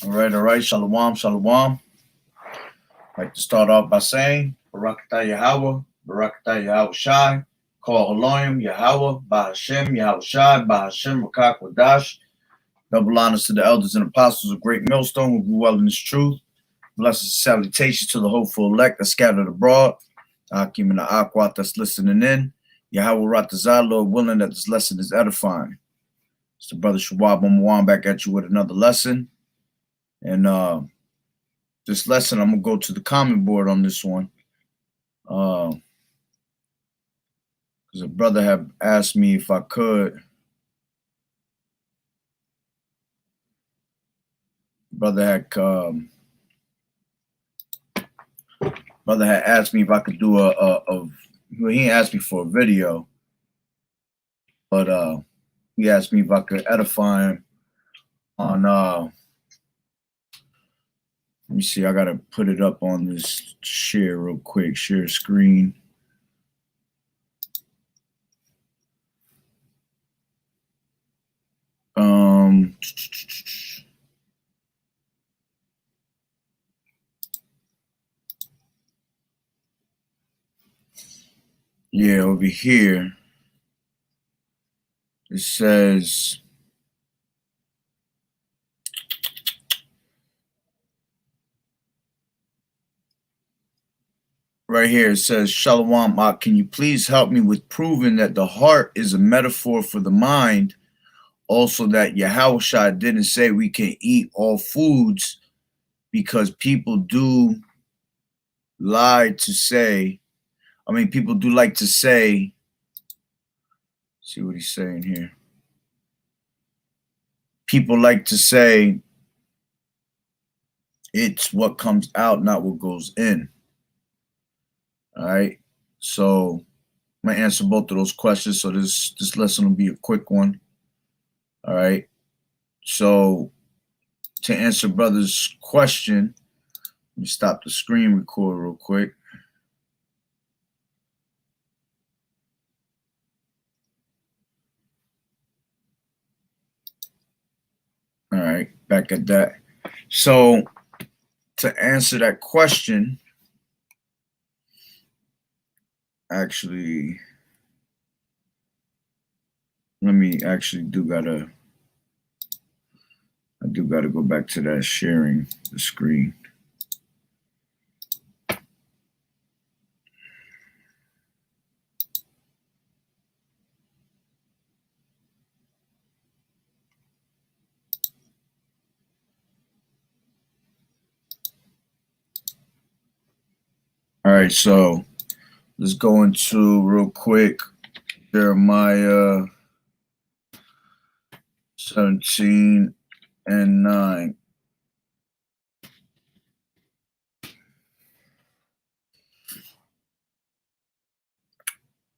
All right. Shalom, shalom. I'd like to start off by saying, Barakatah Yahweh, Barakatah Yahweh Shai, Call Elohim, Yahweh, Bahashem, Yahweh Shai, Bahashem, Rakak Wadash. Double honors to the elders and apostles of Great Millstone who grew well in this truth. Blessings and salutations to the hopeful elect that scattered abroad. Akim and the Akwat that's listening in. Yahweh Ratazah, Lord willing that this lesson is edifying. It's the brother Shawab Mwan back at you with another lesson. And this lesson, I'm going to go to the comment board on this one. Because a brother had asked me if I could. Brother had asked me if I could do well, he asked me for a video, but he asked me if I could edify him on let me see, I gotta put it up on this share real quick, share screen. Yeah, over here it says right here, it says, Shalom, can you please help me with proving that the heart is a metaphor for the mind? Also, that Yahushua didn't say we can eat all foods because people do like to say, see what he's saying here. People like to say it's what comes out, not what goes in. All right. So I'm going to answer both of those questions. So this lesson will be a quick one. All right. So to answer brother's question, let me stop the screen record real quick. All right, back at that. So to answer that question, actually, I do gotta go back to that sharing the screen. All right, so let's go into real quick Jeremiah 17 and 9.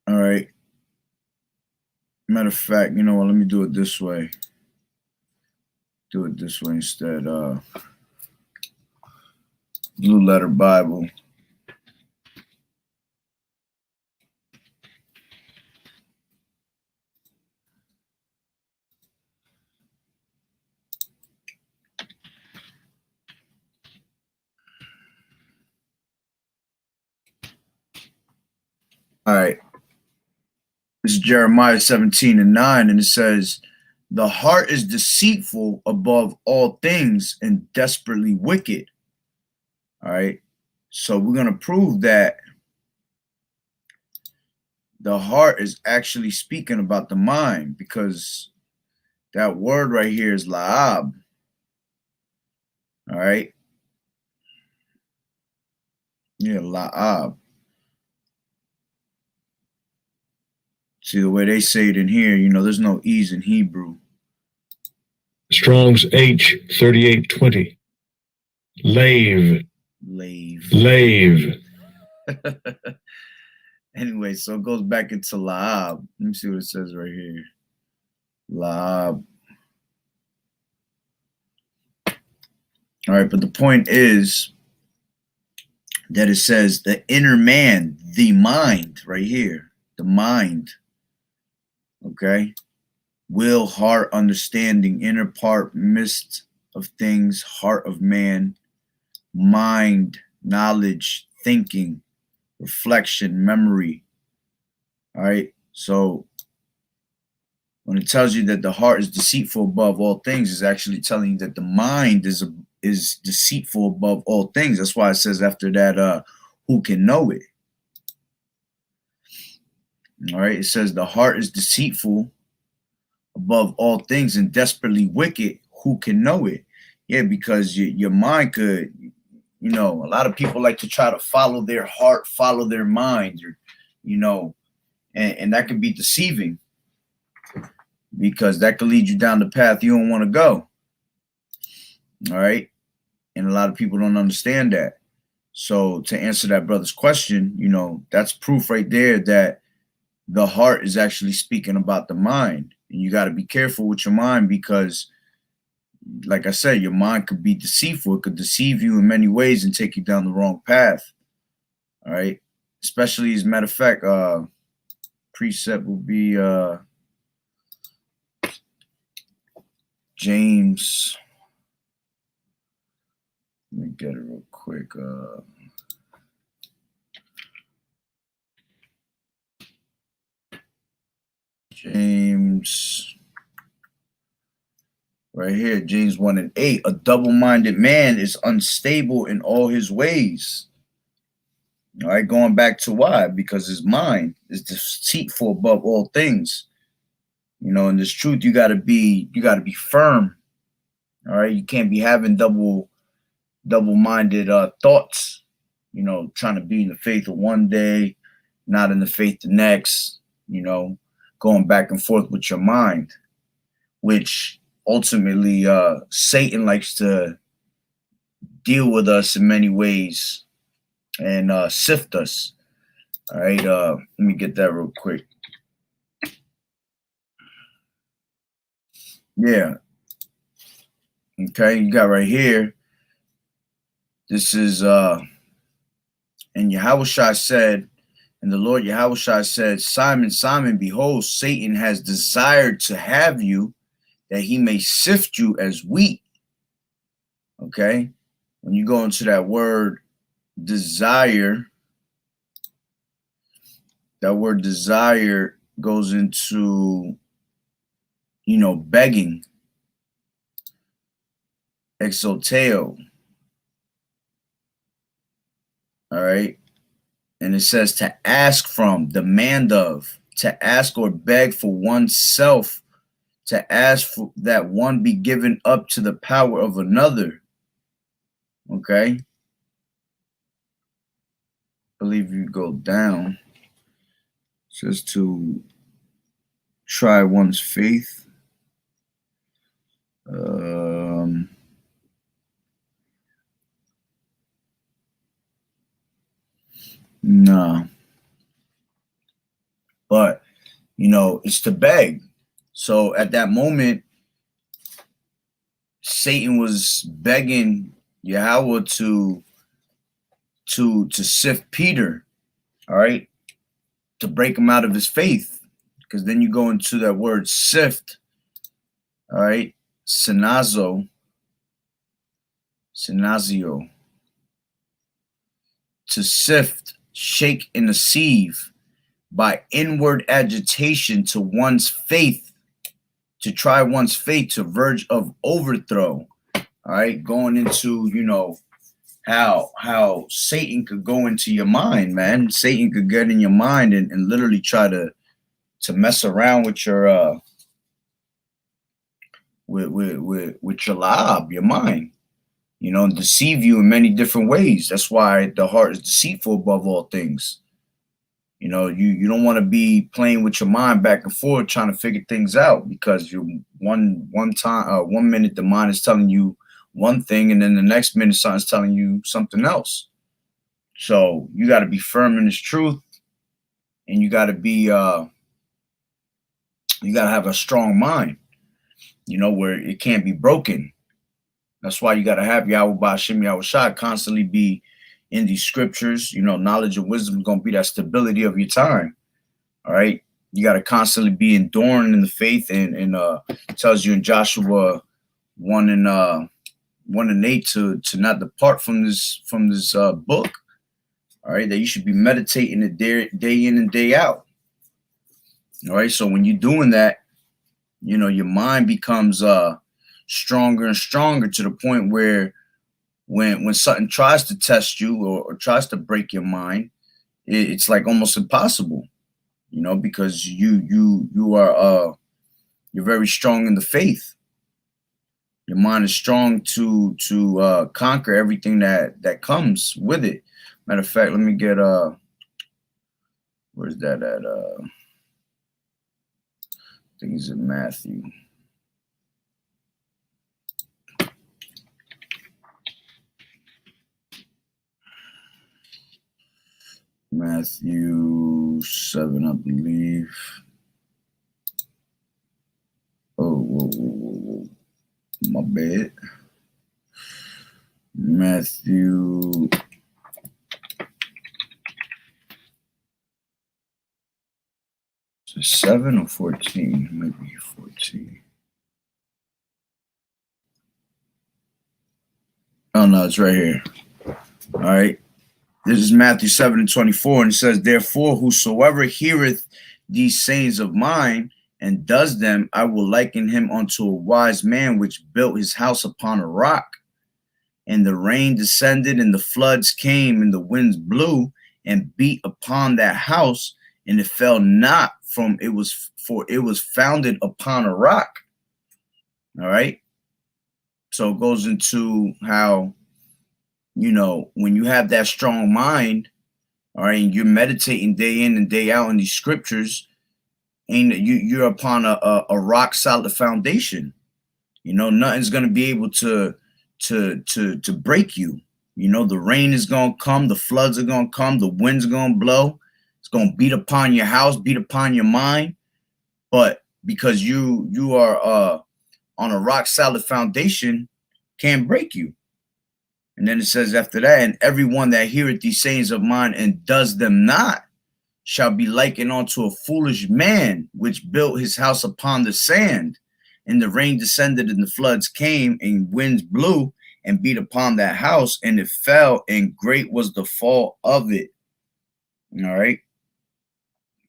All right. Matter of fact, you know what? Let me do it this way. Do it this way instead. Blue Letter Bible. All right. This is Jeremiah 17 and 9, and it says, the heart is deceitful above all things and desperately wicked. All right. So we're going to prove that the heart is actually speaking about the mind, because that word right here is la'ab. All right. Yeah, la'ab. See, the way they say it in here, you know, there's no E's in Hebrew. Strong's H3820. Lave. Anyway, so it goes back into la'ab. Let me see what it says right here. La'ab. All right, but the point is that it says the inner man, the mind, right here, the mind. Okay, will, heart, understanding, inner part, midst of things, heart of man, mind, knowledge, thinking, reflection, memory. All right. So when it tells you that the heart is deceitful above all things, it's actually telling you that the mind is deceitful above all things. That's why it says after that, who can know it? All right. It says the heart is deceitful above all things and desperately wicked. Who can know it? Yeah, because your mind could, a lot of people like to try to follow their heart, follow their mind, or, and that can be deceiving because that could lead you down the path you don't want to go. All right. And a lot of people don't understand that. So to answer that brother's question, that's proof right there that the heart is actually speaking about the mind. And you got to be careful with your mind because, like I said, your mind could be deceitful. It could deceive you in many ways and take you down the wrong path. All right. Especially, as a matter of fact, precept will be James. Let me get it real quick. James. Right here, James 1:8. A double-minded man is unstable in all his ways. All right, going back to why? Because his mind is deceitful above all things. In this truth, you gotta be firm. All right, you can't be having double-minded thoughts. Trying to be in the faith of one day, not in the faith the next. Going back and forth with your mind, which ultimately Satan likes to deal with us in many ways and sift us. All right, let me get that real quick. Yeah. Okay, you got right here. This is and Yahawashi said, and the Lord Yahawashi said, Simon, Simon, behold, Satan has desired to have you, that he may sift you as wheat. Okay, when you go into that word desire, that word desire goes into, begging, exoteo. All right, and it says to ask from, demand of, to ask or beg for oneself, to ask for that one be given up to the power of another. Okay, I believe you go down, just to try one's faith. No, but it's to beg. So at that moment, Satan was begging Yahweh to sift Peter, all right, to break him out of his faith, because then you go into that word sift, all right, sinazio, to sift, shake, and sieve by inward agitation to one's faith, to try one's faith to verge of overthrow. All right, going into how Satan could go into your mind, man. Satan could get in your mind and literally try to mess around with your with your lab, your mind, and deceive you in many different ways. That's why the heart is deceitful above all things. You don't want to be playing with your mind back and forth trying to figure things out, because you one minute the mind is telling you one thing, and then the next minute something's telling you something else. So you got to be firm in this truth, and you got to be you got to have a strong mind, where it can't be broken. That's why you got to have Yahweh Ba'Shem Yahawashi constantly be in these scriptures. Knowledge and wisdom is going to be that stability of your time. All right, you got to constantly be enduring in the faith, and it tells you in Joshua 1 and 1 and 8 to not depart from this book. All right, that you should be meditating it day in and day out. All right, so when you're doing that, you know, your mind becomes stronger and stronger to the point where when something tries to test you or tries to break your mind, it's like almost impossible, you know, because you are you're very strong in the faith. Your mind is strong to conquer everything that comes with it. Matter of fact, let me get where's that at? I think it's in Matthew. Matthew 7, I believe. Oh, whoa. My bad. Matthew 7 or 14, maybe 14. Oh no, it's right here. All right. This is Matthew 7 and 24, and it says, "Therefore, whosoever heareth these sayings of mine and does them, I will liken him unto a wise man which built his house upon a rock. And the rain descended, and the floods came, and the winds blew and beat upon that house, and it fell not, for it was founded upon a rock." All right. So it goes into how, you know, when you have that strong mind, all right, and you're meditating day in and day out in these scriptures, and you're upon a rock solid foundation. You know, nothing's gonna be able to break you. You know, the rain is gonna come, the floods are gonna come, the wind's gonna blow, it's gonna beat upon your house, beat upon your mind, but because you are on a rock solid foundation, can't break you. And then it says after that, "And everyone that heareth these sayings of mine and does them not shall be likened unto a foolish man which built his house upon the sand. And the rain descended, and the floods came, and winds blew and beat upon that house, and it fell, and great was the fall of it." All right.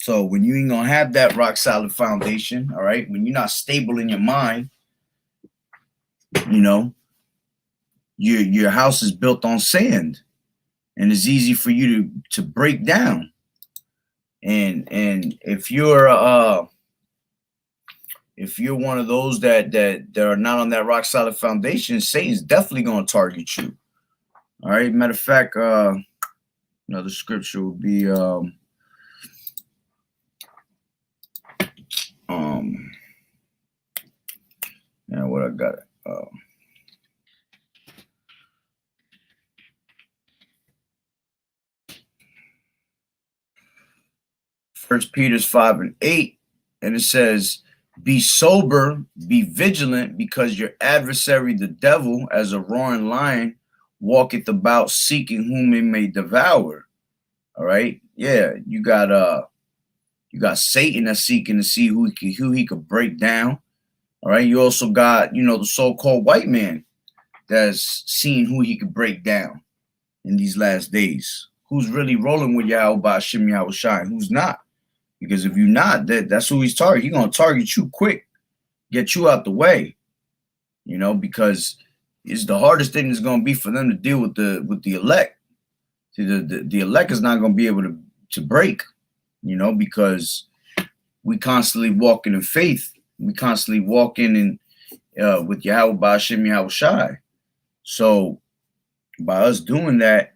So when you ain't gonna have that rock solid foundation, all right, when you're not stable in your mind, you know, your house is built on sand, and it's easy for you to break down. And if you're one of those that are not on that rock solid foundation, Satan's definitely going to target you. All right. Matter of fact, another scripture would be what I got. First Peter 5 and 8, and it says, "Be sober, be vigilant, because your adversary, the devil, as a roaring lion, walketh about seeking whom he may devour." All right. Yeah, you got Satan that's seeking to see who he could break down. All right. You also got, you know, the so-called white man that's seeing who he could break down in these last days. Who's really rolling with Yahweh Ba'Shem Yahweh Shai? Who's not? Because if you're not, that's who he's targeting. He's gonna target you quick, get you out the way. You know, because it's the hardest thing is gonna be for them to deal with the elect. See, the elect is not gonna be able to break, you know, because we constantly walking in faith. We constantly walking in with Yahweh Ba'Shem Yahweh Shai. So by us doing that,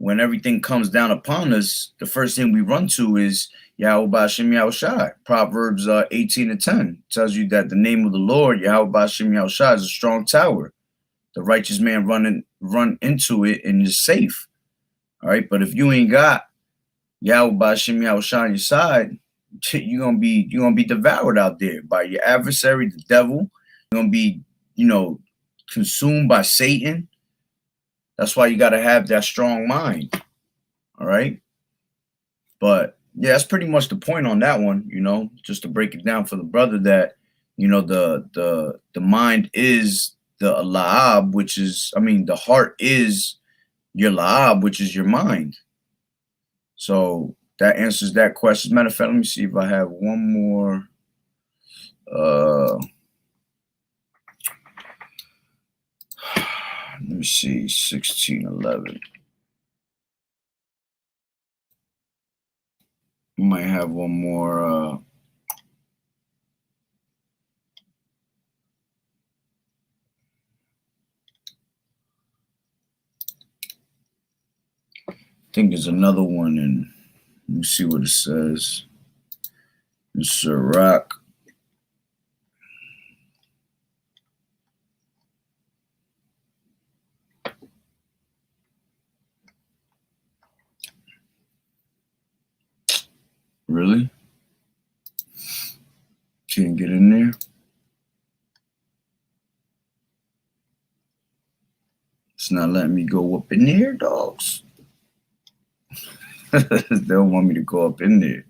when everything comes down upon us, the first thing we run to is Yahweh Ba'Shem Yahweh Shai. Proverbs 18 and 10 tells you that the name of the Lord, Yahweh Ba'Shem Yahweh Shai, is a strong tower. The righteous man run into it and is safe. All right, but if you ain't got Yahweh Ba'Shem Yahweh Shai on your side, you're gonna be devoured out there by your adversary, the devil. You're gonna be, you know, consumed by Satan. That's why you got to have that strong mind. All right. But yeah, that's pretty much the point on that one, you know, just to break it down for the brother that, you know, the mind is the la'ab, which is, I mean, the heart is your la'ab, which is your mind. So that answers that question. Matter of fact, let me see if I have one more. Let me see, 1611. Might have one more. I think there's another one in. Let me see what it says. In Sirach. Really? Can't get in there? It's not letting me go up in there, dogs. They don't want me to go up in there.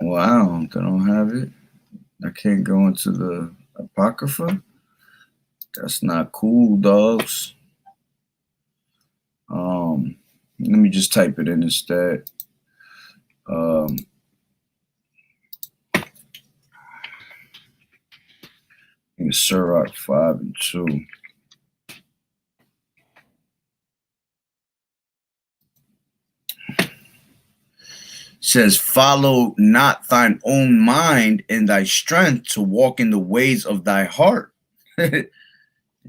Wow, I don't have it. I can't go into the Apocrypha. That's not cool, dogs. Let me just type it in instead. In Sirach 5 and 2. Says, follow not thine own mind and thy strength to walk in the ways of thy heart.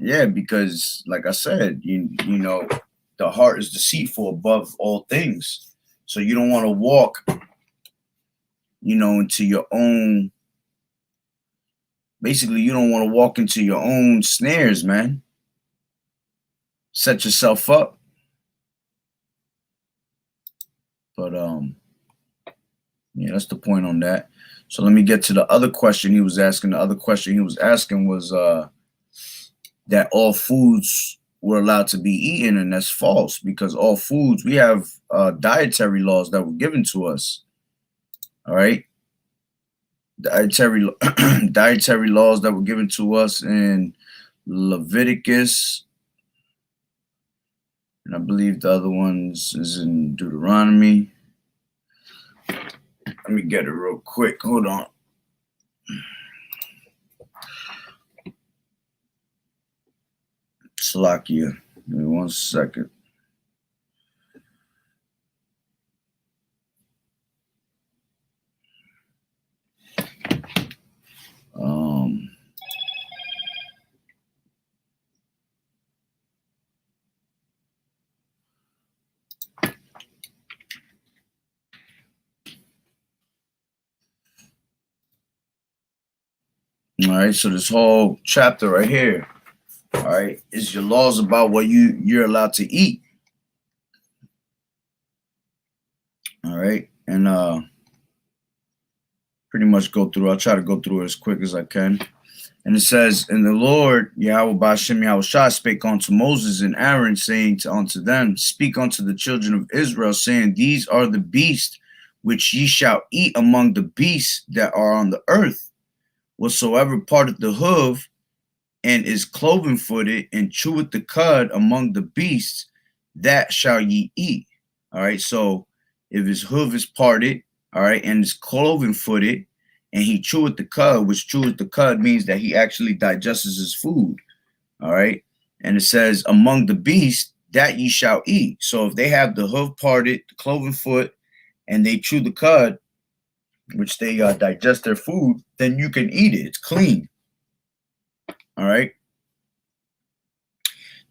Yeah, because like I said, you know, the heart is deceitful above all things. So you don't want to walk, you know, into your own, basically you don't want to walk into your own snares, man. Set yourself up. But yeah, that's the point on that. So let me get to the other question he was asking. The other question he was asking was that all foods were allowed to be eaten, and that's false, because all foods, we have dietary laws that were given to us. All right, dietary laws that were given to us in Leviticus, and I believe the other ones is in Deuteronomy. Let me get it real quick. Hold on. Slovakia. Give me 1 second. All right, so this whole chapter right here, all right, is your laws about what you're allowed to eat. All right, and pretty much go through. I'll try to go through it as quick as I can. And it says, and the Lord, Yahweh Ba'ashem Yahushua, spake unto Moses and Aaron, saying unto them, speak unto the children of Israel, saying, these are the beasts which ye shall eat among the beasts that are on the earth. Whatsoever parteth the hoof and is cloven-footed and cheweth the cud among the beasts, that shall ye eat. All right, so if his hoof is parted, all right, and is cloven-footed, and he cheweth the cud, which cheweth the cud means that he actually digests his food. All right, and it says, among the beasts, that ye shall eat. So if they have the hoof parted, the cloven foot, and they chew the cud, which they digest their food, then you can eat it. It's clean. All right.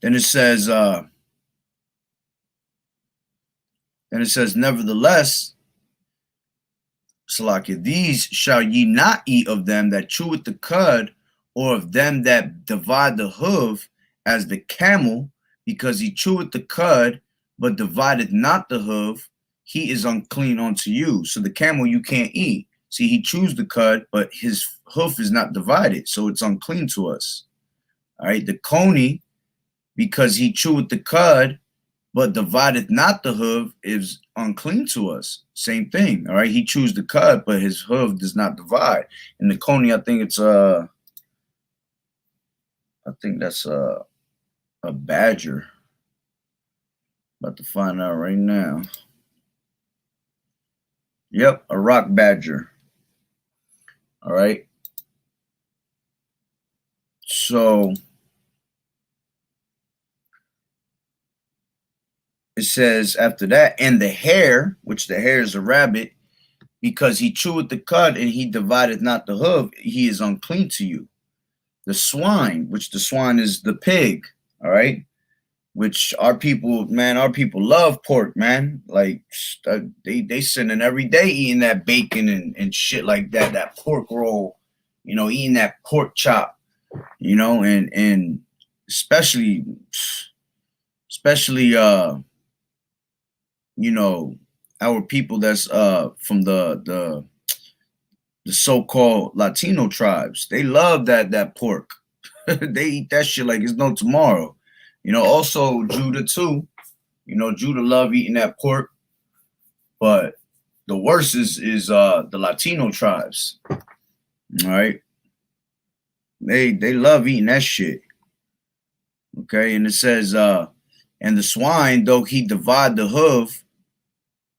Then it says, nevertheless, Salakia, these shall ye not eat of them that cheweth the cud, or of them that divide the hoof, as the camel, because he cheweth the cud, but divideth not the hoof, he is unclean unto you. So the camel you can't eat. See, he chews the cud, but his hoof is not divided, so it's unclean to us. All right, the coney, because he cheweth the cud, but divideth not the hoof is unclean to us. Same thing. All right. He chews the cud, but his hoof does not divide. In the coney, I think it's I think that's a badger. About to find out right now. Yep, a rock badger. All right. So it says after that, and the hare, which the hare is a rabbit, because he cheweth the cud and he divideth not the hoof, he is unclean to you. The swine, which the swine is the pig, all right, which our people love pork, man. Like they sitting every day eating that bacon and shit like that, that pork roll, eating that pork chop, and especially our people that's from the so-called Latino tribes. They love that pork. They eat that shit like it's no tomorrow. Also Judah too. Judah love eating that pork, but the worst is the Latino tribes. All right, they love eating that shit. Okay, and it says, and the swine, though he divide the hoof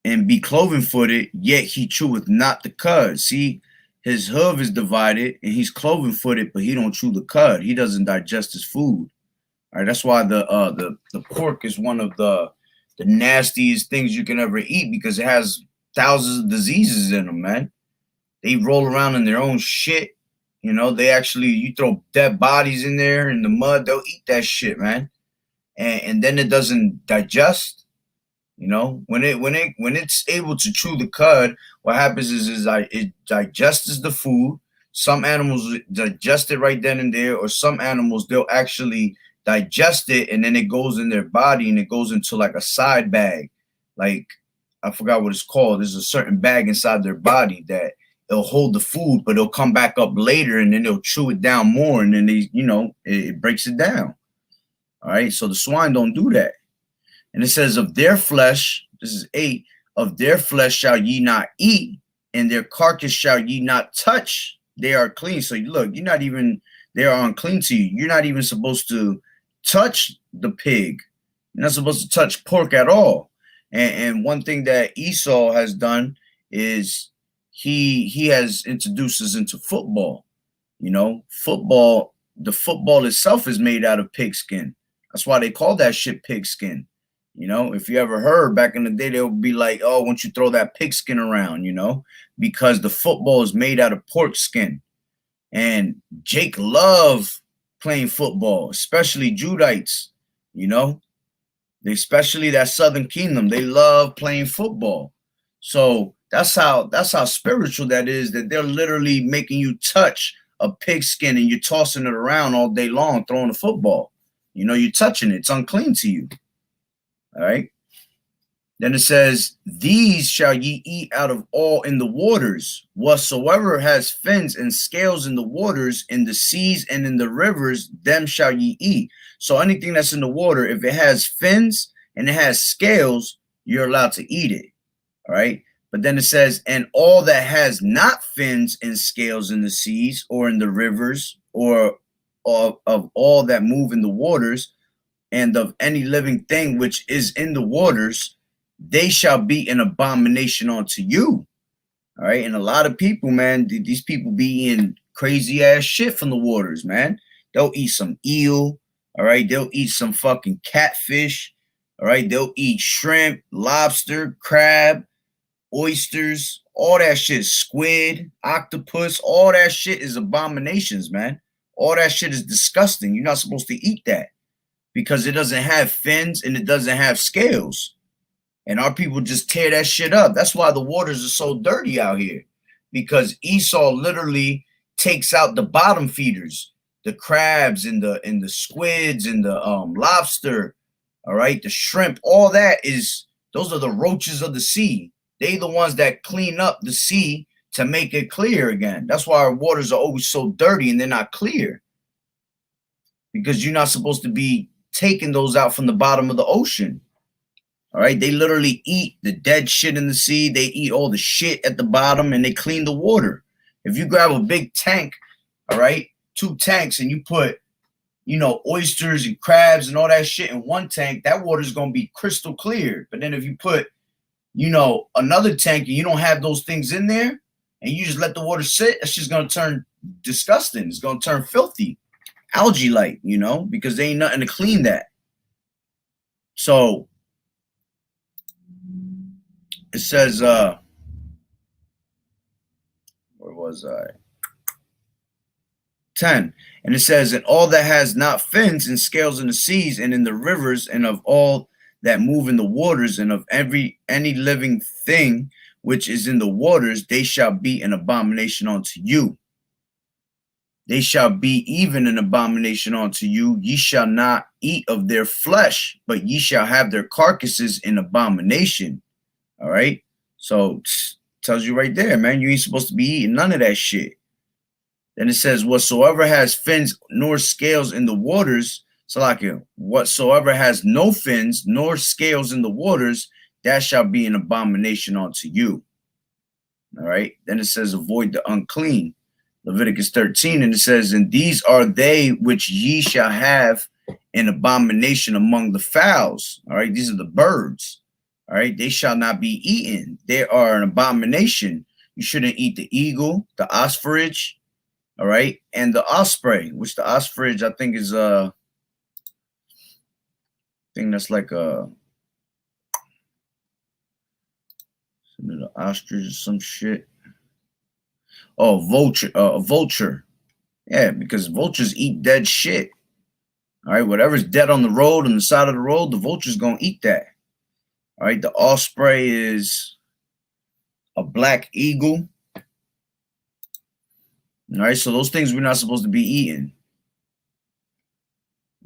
and be cloven-footed, yet he cheweth not the cud. See, his hoof is divided and he's cloven-footed, but he don't chew the cud. He doesn't digest his food. All right, that's why the pork is one of the nastiest things you can ever eat, because it has thousands of diseases in them, man. They roll around in their own shit. They actually, you throw dead bodies in there in the mud, they'll eat that shit, man. And then it doesn't digest. When it's able to chew the cud, what happens is it digests the food. Some animals digest it right then and there, or some animals, they'll actually digest it and then it goes in their body and it goes into like a side bag. Like, I forgot what it's called. There's a certain bag inside their body that it'll hold the food, but it'll come back up later and then they'll chew it down more, and then it breaks it down. All right, so the swine don't do that. And it says, of their flesh, this is 8, of their flesh shall ye not eat, and their carcass shall ye not touch. They are clean. So look, they are unclean to you. You're not even supposed to touch the pig. You're not supposed to touch pork at all. And one thing that Esau has done is he has introduced us into football. Football, the football itself is made out of pigskin. That's why they call that shit pigskin. If you ever heard back in the day, they would be like, oh, won't you throw that pigskin around, because the football is made out of pork skin. And Jake loved playing football, especially Judites, especially that Southern Kingdom. They love playing football. So that's how spiritual that is, that they're literally making you touch a pigskin and you're tossing it around all day long, throwing a football. You're touching it. It's unclean to you. All right. Then it says, these shall ye eat out of all in the waters. Whatsoever has fins and scales in the waters, in the seas and in the rivers, them shall ye eat. So anything that's in the water, if it has fins and it has scales, you're allowed to eat it. All right. But then it says, and all that has not fins and scales in the seas or in the rivers, or of all that move in the waters, and of any living thing which is in the waters, they shall be an abomination unto you. All right. And a lot of people, man, these people be eating crazy ass shit from the waters, man. They'll eat some eel. All right. They'll eat some fucking catfish. All right. They'll eat shrimp, lobster, crab, oysters, all that shit, squid, octopus, all that shit is abominations, man. All that shit is disgusting. You're not supposed to eat that because it doesn't have fins and it doesn't have scales. And our people just tear that shit up. That's why the waters are so dirty out here, because Esau literally takes out the bottom feeders, the crabs and the squids and the lobster, all right, the shrimp, all that those are the roaches of the sea. They the ones that clean up the sea to make it clear again. That's why our waters are always so dirty and they're not clear, because you're not supposed to be taking those out from the bottom of the ocean. All right, they literally eat the dead shit in the sea. They eat all the shit at the bottom, and they clean the water. If you grab a big tank, all right, 2 tanks, and you put, oysters and crabs and all that shit in one tank, that water is going to be crystal clear. But then if you put, another tank and you don't have those things in there and you just let the water sit, it's just going to turn disgusting. It's going to turn filthy, algae-like, because there ain't nothing to clean that. So it says, where was I? 10. And it says, and all that has not fins and scales in the seas and in the rivers and of all that move in the waters and of any living thing which is in the waters, they shall be an abomination unto you. They shall be even an abomination unto you. Ye shall not eat of their flesh, but ye shall have their carcasses in abomination. All right. So tells you right there, man, you ain't supposed to be eating none of that shit. Then it says, whatsoever has fins nor scales in the waters, Salakia, whatsoever has no fins nor scales in the waters, that shall be an abomination unto you. All right. Then it says, avoid the unclean. Leviticus 13, and it says, and these are they which ye shall have an abomination among the fowls. All right. These are the birds. All right. They shall not be eaten. They are an abomination. You shouldn't eat the eagle, the ostrich, all right, and the osprey, which the ostrich I think is that's like the ostrich or some shit. Oh, vulture, a vulture. Yeah, because vultures eat dead shit. All right, whatever's dead on the road, on the side of the road, the vulture's gonna eat that. All right, the osprey is a black eagle. All right, so those things we're not supposed to be eating.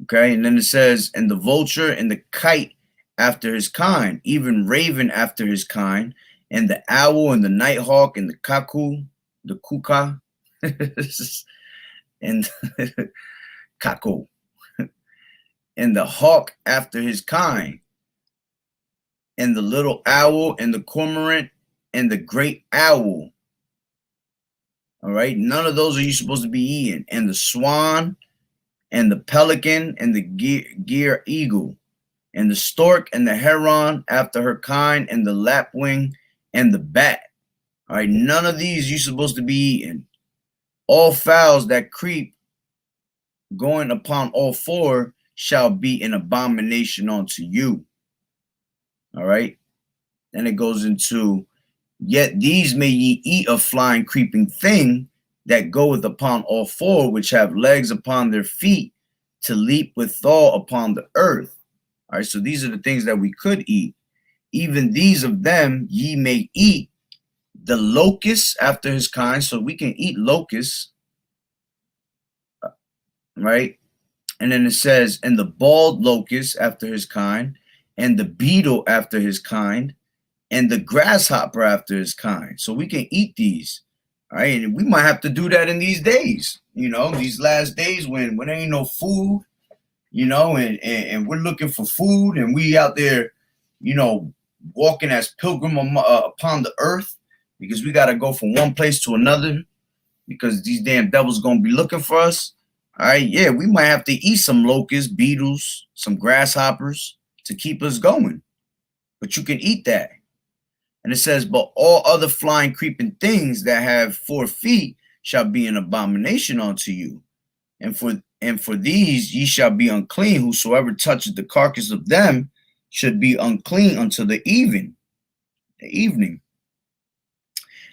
Okay, and then it says, and the vulture and the kite after his kind, even raven after his kind, and the owl and the nighthawk and the cuckoo, the kuka, and cuckoo, and the hawk after his kind, and the little owl and the cormorant and the great owl. All right, none of those are you supposed to be eating. And the swan and the pelican and the gear eagle and the stork and the heron after her kind and the lapwing and the bat. All right, none of these you're supposed to be eating. All fowls that creep going upon all four shall be an abomination unto you. All right, then it goes into, yet these may ye eat of flying creeping thing that goeth upon all four, which have legs upon their feet to leap withal upon the earth. All right, so these are the things that we could eat. Even these of them ye may eat. The locust after his kind, so we can eat locusts, right? And then it says, and the bald locust after his kind, and the beetle after his kind, and the grasshopper after his kind. So we can eat these, all right? And we might have to do that in these days, these last days when there ain't no food, and we're looking for food, and we out there, walking as pilgrim upon the earth, because we got to go from one place to another, because these damn devils going to be looking for us. All right, yeah, we might have to eat some locusts, beetles, some grasshoppers to keep us going. But you can eat that. And it says, but all other flying, creeping things that have 4 feet shall be an abomination unto you. And for these ye shall be unclean. Whosoever touches the carcass of them should be unclean until the evening.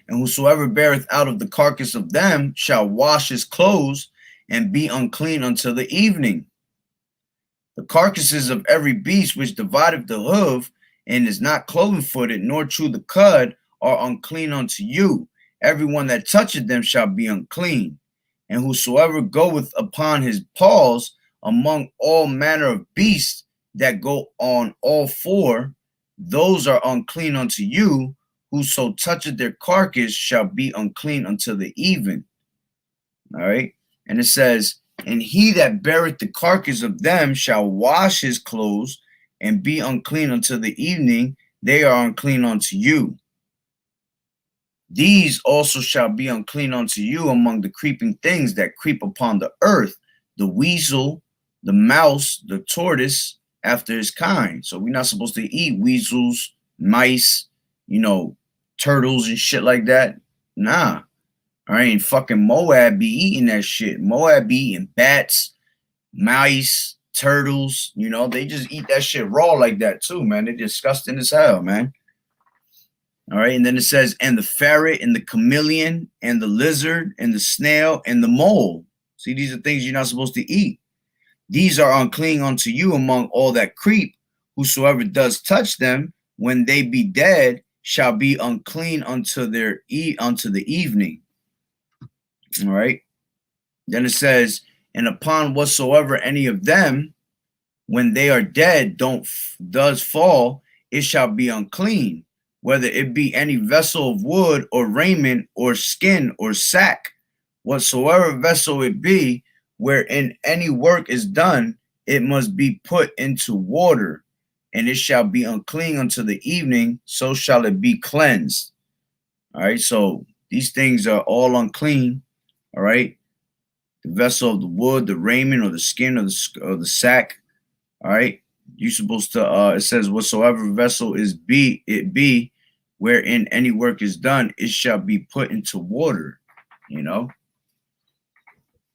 And whosoever beareth out of the carcass of them shall wash his clothes and be unclean until the evening. The carcasses of every beast which divideth the hoof and is not cloven-footed, nor chew the cud, are unclean unto you. Everyone that toucheth them shall be unclean. And whosoever goeth upon his paws among all manner of beasts that go on all 4, those are unclean unto you. Whoso toucheth their carcass shall be unclean until the even. All right. And it says, and he that beareth the carcass of them shall wash his clothes and be unclean until the evening, they are unclean unto you. These also shall be unclean unto you among the creeping things that creep upon the earth, the weasel, the mouse, the tortoise, after his kind. So we're not supposed to eat weasels, mice, turtles and shit like that. Nah. All right, and fucking Moab be eating that shit. Moab be eating bats, mice, turtles. They just eat that shit raw like that too, man. They're disgusting as hell, man. All right, and then it says, and the ferret, and the chameleon, and the lizard, and the snail, and the mole. See, these are things you're not supposed to eat. These are unclean unto you among all that creep. Whosoever does touch them, when they be dead, shall be unclean unto the evening. All right. Then it says, and upon whatsoever any of them, when they are dead, does fall, it shall be unclean, whether it be any vessel of wood or raiment or skin or sack, whatsoever vessel it be, wherein any work is done, it must be put into water, and it shall be unclean until the evening, so shall it be cleansed. All right, so these things are all unclean. All right, the vessel of the wood, the raiment, or the skin, or the sack. All right, you're supposed to. It says, whatsoever vessel it be, wherein any work is done, it shall be put into water.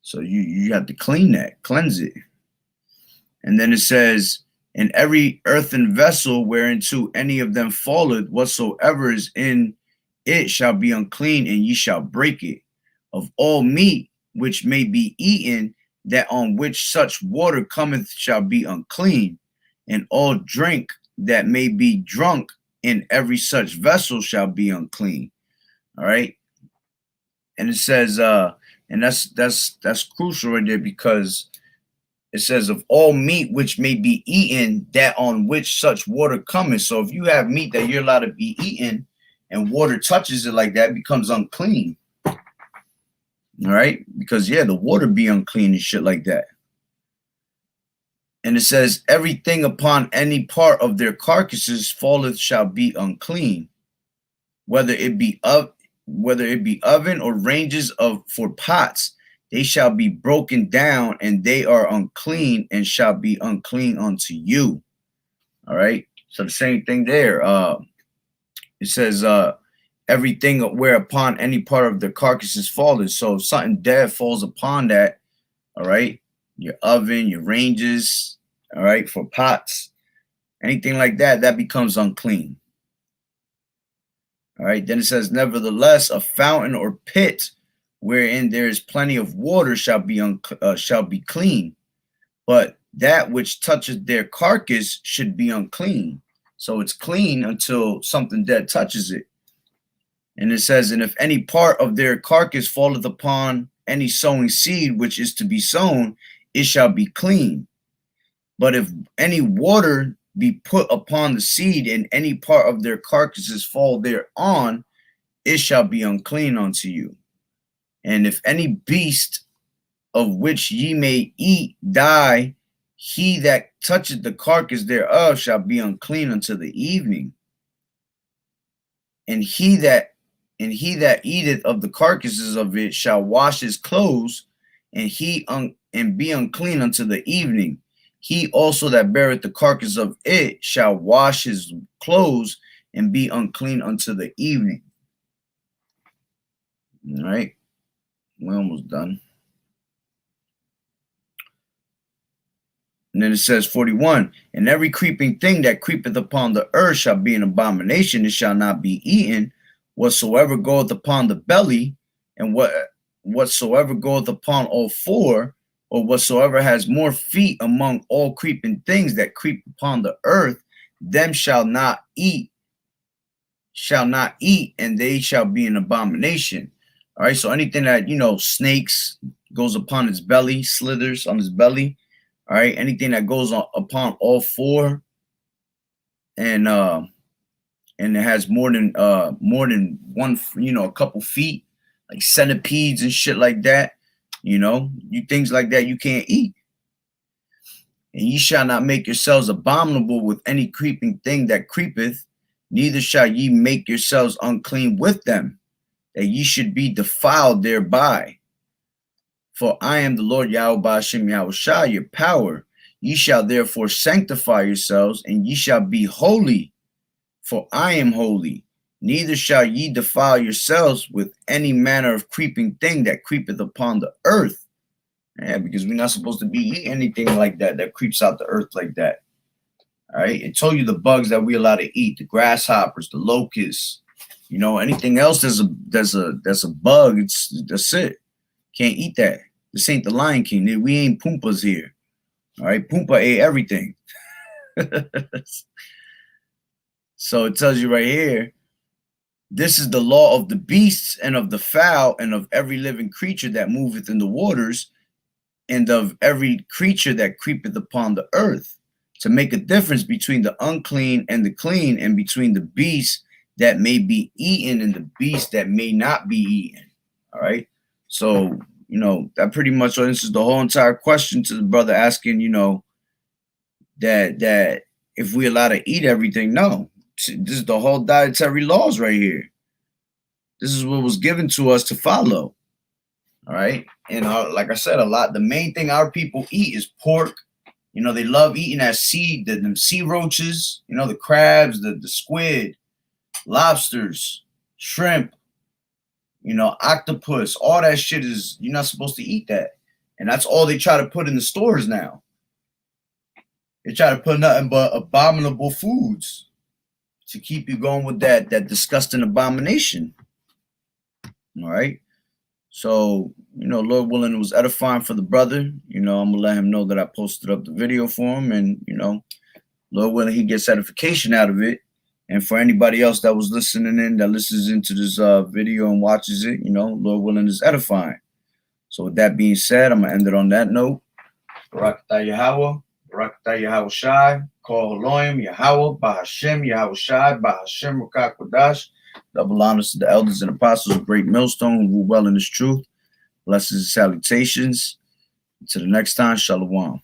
So you have to clean that, cleanse it. And then it says, in every earthen vessel whereinto any of them falleth, whatsoever is in it shall be unclean, and ye shall break it. Of all meat which may be eaten, that on which such water cometh shall be unclean, and all drink that may be drunk in every such vessel shall be unclean. All right. And it says, and that's crucial right there, because it says of all meat which may be eaten, that on which such water cometh. So if you have meat that you're allowed to be eaten and water touches it like that, it becomes unclean. All right, because the water be unclean and shit like that. And it says, everything upon any part of their carcasses falleth shall be unclean, whether it be oven or ranges for pots, they shall be broken down, and they are unclean, and shall be unclean unto you. All right, so the same thing there. It says, everything whereupon any part of the carcass is fallen. So if something dead falls upon that, all right, your oven, your ranges, all right, for pots, anything like that, that becomes unclean. All right, then it says, nevertheless, a fountain or pit wherein there is plenty of water shall be clean, but that which touches their carcass should be unclean. So it's clean until something dead touches it. And it says, and if any part of their carcass falleth upon any sowing seed which is to be sown, it shall be clean. But if any water be put upon the seed, and any part of their carcasses fall thereon, it shall be unclean unto you. And if any beast of which ye may eat die, he that toucheth the carcass thereof shall be unclean until the evening. And he that eateth of the carcasses of it shall wash his clothes, and be unclean until the evening. He also that beareth the carcass of it shall wash his clothes, and be unclean until the evening. All right, we're almost done. And then it says 41, and every creeping thing that creepeth upon the earth shall be an abomination, it shall not be eaten. Whatsoever goeth upon the belly, and whatsoever goeth upon all four, or whatsoever has more feet among all creeping things that creep upon the earth, them shall not eat, and they shall be an abomination. All right, so anything that, snakes, goes upon its belly, slithers on its belly. All right, anything that goes upon all four, and it has more than one, a couple feet, like centipedes and shit like that, things like that you can't eat. And ye shall not make yourselves abominable with any creeping thing that creepeth, neither shall ye make yourselves unclean with them, that ye should be defiled thereby. For I am the Lord Yahweh Ba'ashem Yahushua, your power. Ye shall therefore sanctify yourselves, and ye shall be holy, for I am holy. Neither shall ye defile yourselves with any manner of creeping thing that creepeth upon the earth. Yeah, because we're not supposed to be eating anything like that that creeps out the earth like that. All right, it told you the bugs that we're allowed to eat: the grasshoppers, the locusts. You know, anything else that's a bug. That's it. Can't eat that. This ain't the Lion King. We ain't Pumpas here. All right, Pumbaa ate everything. So it tells you right here, this is the law of the beasts and of the fowl and of every living creature that moveth in the waters and of every creature that creepeth upon the earth, to make a difference between the unclean and the clean, and between the beasts that may be eaten and the beasts that may not be eaten. All right. So, you know, that pretty much answers the whole entire question to the brother asking, you know, that if we allowed to eat everything. No, this is the whole dietary laws right here. This is what was given to us to follow. All right. And like I said, the main thing our people eat is pork. You know, they love eating that them sea roaches, you know, the crabs, the squid, lobsters, shrimp, you know, octopus, all that shit you're not supposed to eat that. And that's all they try to put in the stores now. They try to put nothing but abominable foods to keep you going with that disgusting abomination. All right. So, you know, Lord willing, it was edifying for the brother. You know, I'm going to let him know that I posted up the video for him. And, you know, Lord willing, he gets edification out of it. And for anybody else that was listening in, that listens into this video and watches it, you know, Lord willing, is edifying. So with that being said, I'm going to end it on that note. Barakatah Yahawah, Barakatah Yahawashi, Kol Elohim, Yahawah, Ba'ashem, Yahawashi, Ba'ashem, Rakak Kodash. Double honors to the elders and apostles of Great Millstone who rule well in this truth. Blessings and salutations. Until the next time, Shalom.